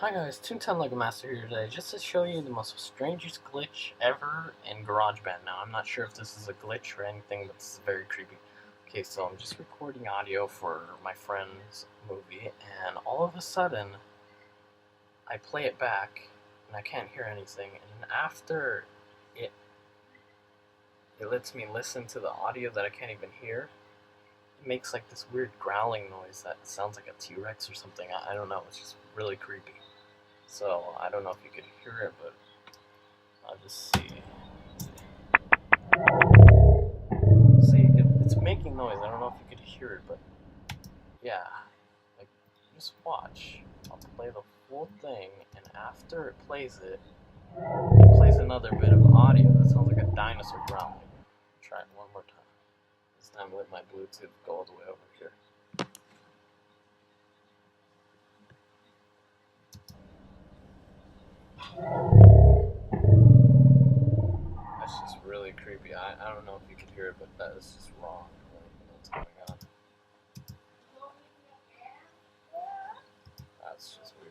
Hi guys, Toontown Lego Master here today, just to show you the most strangest glitch ever in GarageBand. Now, I'm not sure if this is a glitch or anything, but this is very creepy. Okay, so I'm just recording audio for my friend's movie, and all of a sudden, I play it back, and I can't hear anything, and after it, it lets me listen to the audio that I can't even hear. It makes like this weird growling noise that sounds like a T-Rex or something. I don't know, it's just really creepy. So, I don't know if you could hear it, but I'll just see. See, it's making noise. I don't know if you could hear it, but yeah. Like, just watch. I'll play the full thing, and after it plays another bit of audio that sounds like a dinosaur growling. Try it one more time. This time let my Bluetooth go all the way over here. That's just really creepy. I don't know if you could hear it, but that is just wrong. What's going on? That's just weird.